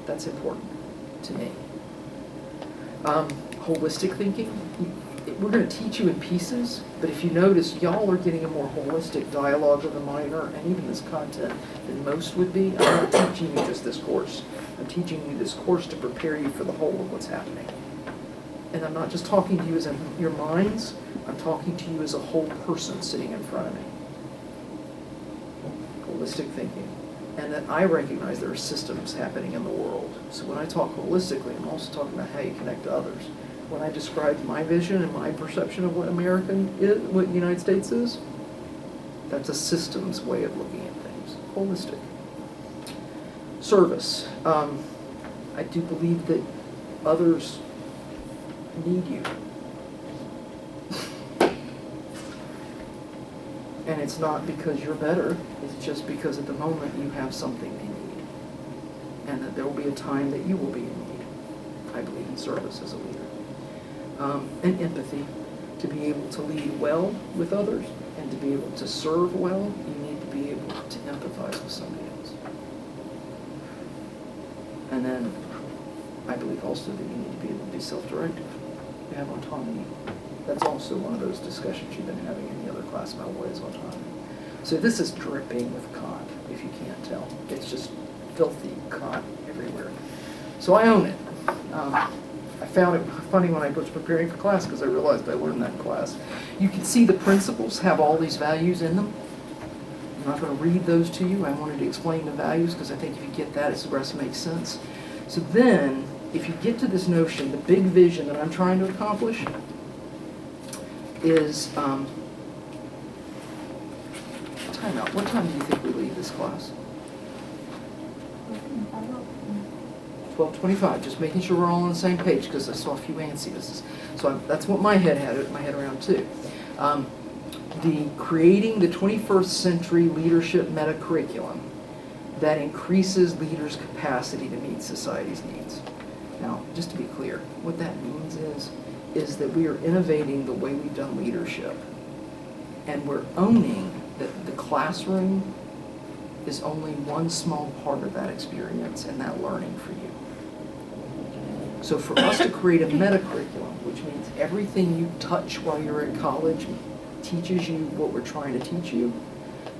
That's important to me. Holistic thinking, we're going to teach you in pieces, but if you notice, y'all are getting a more holistic dialogue of the minor and even this content than most would be. I'm not teaching you just this course. I'm teaching you this course to prepare you for the whole of what's happening. And I'm not just talking to you as in your minds, I'm talking to you as a whole person sitting in front of me. Holistic thinking. And that I recognize there are systems happening in the world. So when I talk holistically, I'm also talking about how you connect to others. When I describe my vision and my perception of what American is, what the United States is, that's a systems way of looking at things. Holistic. Service. I do believe that others need you. And it's not because you're better, it's just because at the moment you have something they need. And that there will be a time that you will be in need. I believe in service as a leader. And empathy, to be able to lead well with others and to be able to serve well, you need to be able to empathize with somebody else. And then I believe also that you need to be able to be self-directed. You have autonomy. That's also one of those discussions you've been having in the other class about what is autonomy. So this is dripping with Kant, if you can't tell. It's just filthy Kant everywhere. So I own it. I found it funny when I was preparing for class because I realized I learned that in class. You can see the principles have all these values in them. I'm not going to read those to you. I wanted to explain the values because I think if you get that, the rest makes sense. So then, if you get to this notion, the big vision that I'm trying to accomplish is, time out. What time do you think we leave this class? 12:25, just making sure we're all on the same page because I saw a few antsies. So that's what my head had my head around too. Creating the 21st century leadership meta curriculum that increases leaders' capacity to meet society's needs. Now, just to be clear, what that means is that we are innovating the way we've done leadership, and we're owning that the classroom is only one small part of that experience and that learning for you. So for us to create a meta-curriculum, which means everything you touch while you're in college teaches you what we're trying to teach you,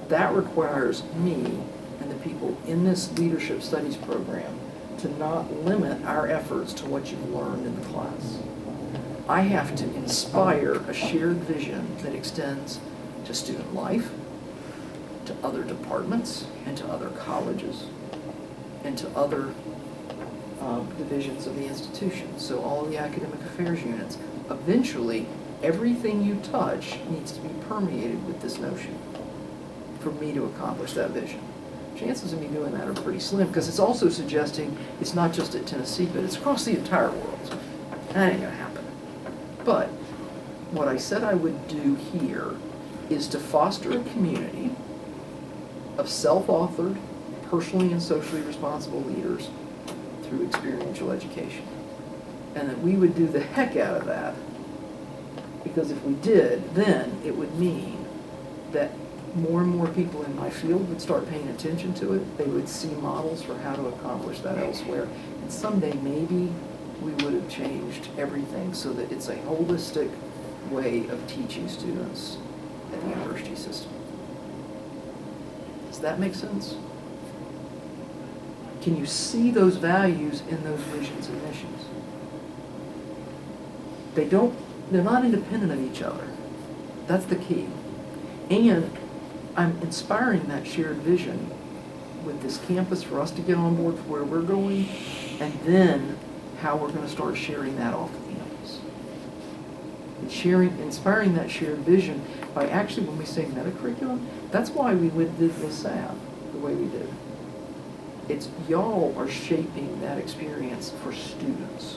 that requires me and the people in this leadership studies program to not limit our efforts to what you've learned in the class. I have to inspire a shared vision that extends to student life, to other departments, and to other colleges, and to other divisions of the institution. So all of the academic affairs units. Eventually, everything you touch needs to be permeated with this notion for me to accomplish that vision. Chances of me doing that are pretty slim because it's also suggesting it's not just at Tennessee, but it's across the entire world. That ain't gonna happen. But what I said I would do here is to foster a community of self-authored, personally and socially responsible leaders through experiential education. And that we would do the heck out of that, because if we did, then it would mean that more and more people in my field would start paying attention to it. They would see models for how to accomplish that elsewhere. And someday maybe we would have changed everything so that it's a holistic way of teaching students at the university system. Does that make sense? Can you see those values in those visions and missions? They're not independent of each other. That's the key. And I'm inspiring that shared vision with this campus for us to get on board for where we're going, and then how we're going to start sharing that off the campus. And inspiring that shared vision by actually, when we say meta-curriculum, that's why we did LaSalle the way we did. It's y'all are shaping that experience for students.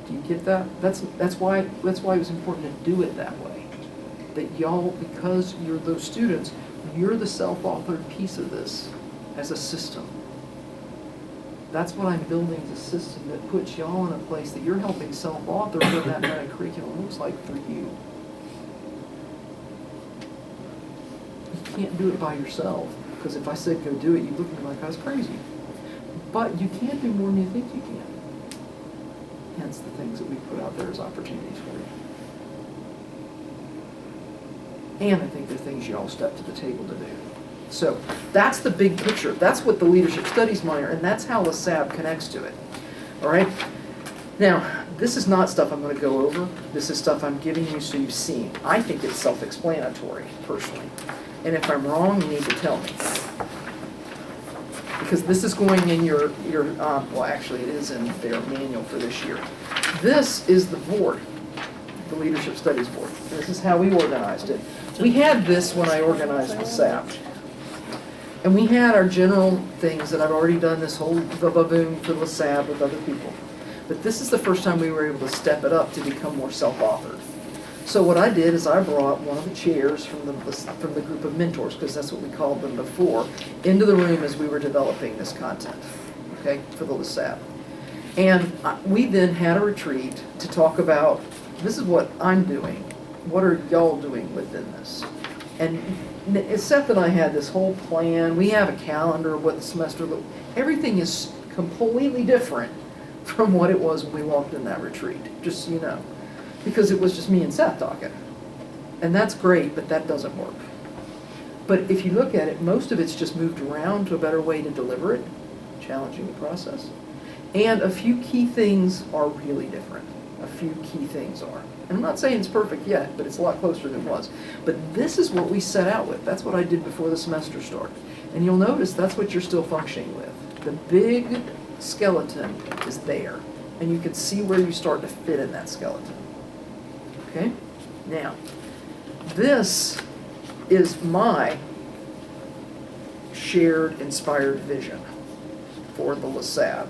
Do you get that? That's why it was important to do it that way. That y'all, because you're those students, you're the self-authored piece of this as a system. That's what I'm building, is a system that puts y'all in a place that you're helping self-author what that meta-curriculum looks like for you. You can't do it by yourself, because if I said go do it, you'd look at me like I was crazy. but you can do more than you think you can. Hence the things that we put out there as opportunities for you. And I think they're things you all step to the table to do. So that's the big picture. That's what the Leadership Studies minor, and that's how LaSalle connects to it. All right? Now, this is not stuff I'm going to go over. This is stuff I'm giving you so you've seen. I think it's self-explanatory, personally. And if I'm wrong, you need to tell me. Because this is going in your well, actually, it is in their manual for this year. This is the board, the Leadership Studies Board. This is how we organized it. We had this when I organized the SAP. And we had our general things that I've already done this whole boom for LaSalle with other people. But this is the first time we were able to step it up to become more self-authored. So what I did is I brought one of the chairs from the group of mentors, because that's what we called them before, into the room as we were developing this content, okay, for the LaSalle. And we then had a retreat to talk about, this is what I'm doing, what are y'all doing within this? And Seth and I had this whole plan. We have a calendar of what the semester looked. Everything is completely different from what it was when we walked in that retreat, just so you know. Because it was just me and Seth talking. And that's great, but that doesn't work. But if you look at it, most of it's just moved around to a better way to deliver it, challenging the process. And a few key things are really different. A few key things are. And I'm not saying it's perfect yet, but it's a lot closer than it was. But this is what we set out with. That's what I did before the semester started. And you'll notice that's what you're still functioning with. The big skeleton is there. And you can see where you start to fit in that skeleton. Okay? Now, this is my shared inspired vision for the LaSalle.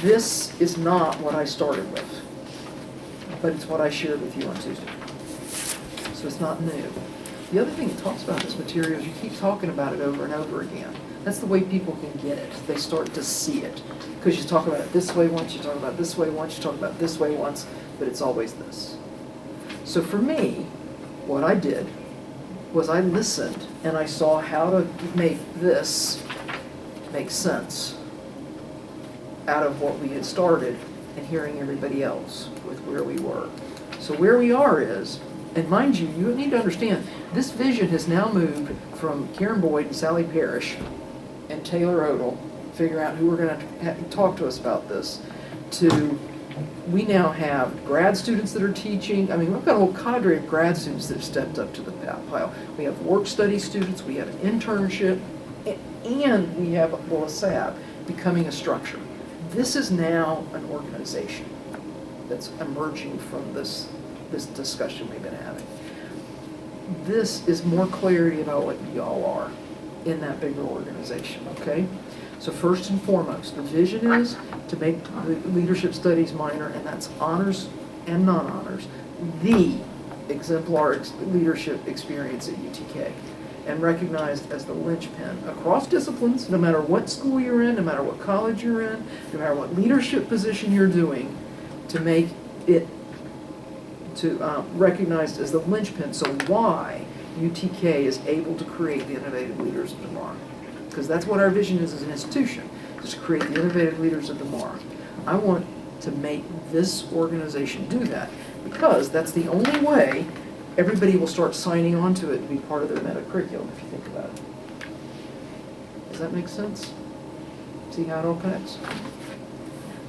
This is not what I started with, but it's what I shared with you on Tuesday. So it's not new. The other thing it talks about in this material is you keep talking about it over and over again. That's the way people can get it. They start to see it. Because you talk about it this way once, you talk about it this way once, you talk about it this way once, but it's always this. So for me, what I did was I listened and I saw how to make this make sense out of what we had started and hearing everybody else with where we were. So where we are is, and mind you, you need to understand, this vision has now moved from Karen Boyd and Sally Parrish and Taylor Odell, figure out who we're going to talk to us about this, to we now have grad students that are teaching. I mean, we've got a whole cadre of grad students that have stepped up to the pile. We have work study students, we have an internship, and we have LaSalle becoming a structure. This is now an organization that's emerging from this discussion we've been having. This is more clarity about what y'all are in that bigger organization, okay? So first and foremost, the vision is to make the Leadership Studies minor, and that's honors and non-honors, the exemplar leadership experience at UTK, and recognized as the linchpin across disciplines, no matter what school you're in, no matter what college you're in, no matter what leadership position you're doing, to make it recognized as the linchpin. So why UTK is able to create the innovative leaders of tomorrow. Because that's what our vision is as an institution, is to create the innovative leaders of tomorrow. I want to make this organization do that, because that's the only way everybody will start signing on to it and be part of their meta curriculum, if you think about it. Does that make sense? See how it all connects?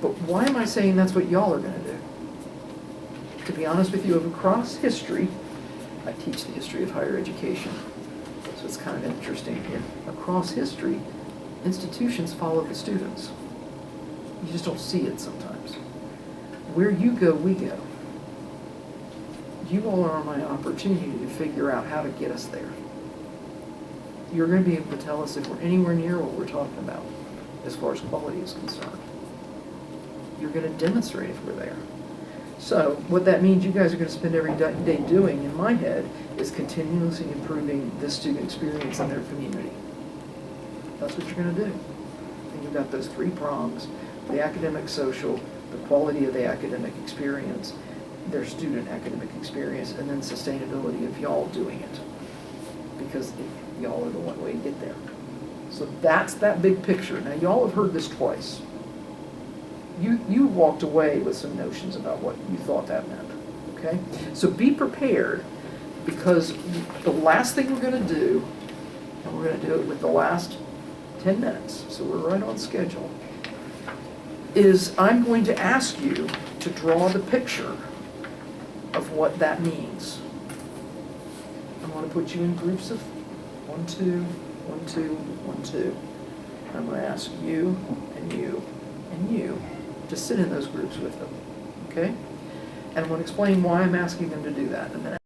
But why am I saying that's what y'all are going to do? To be honest with you, across history, I teach the history of higher education, so it's kind of interesting here. Across history, institutions follow the students. You just don't see it sometimes. Where you go, we go. You all are my opportunity to figure out how to get us there. You're going to be able to tell us if we're anywhere near what we're talking about as far as quality is concerned. You're going to demonstrate if we're there. So what that means you guys are going to spend every day doing, in my head, is continuously improving this student experience in their community. That's what you're going to do. And you've got those three prongs: the academic, social, the quality of the academic experience, their student academic experience, and then sustainability of y'all doing it. Because y'all are the one way to get there. So that's that big picture. Now, y'all have heard this twice. You walked away with some notions about what you thought that meant, okay? So be prepared, because the last thing we're going to do, and we're going to do it with the last 10 minutes, so we're right on schedule, is I'm going to ask you to draw the picture of what that means. I want to put you in groups of 1, 2, 1, 2, 1, 2. I'm going to ask you and you and you to sit in those groups with them, okay? And I'm going to explain why I'm asking them to do that in a minute.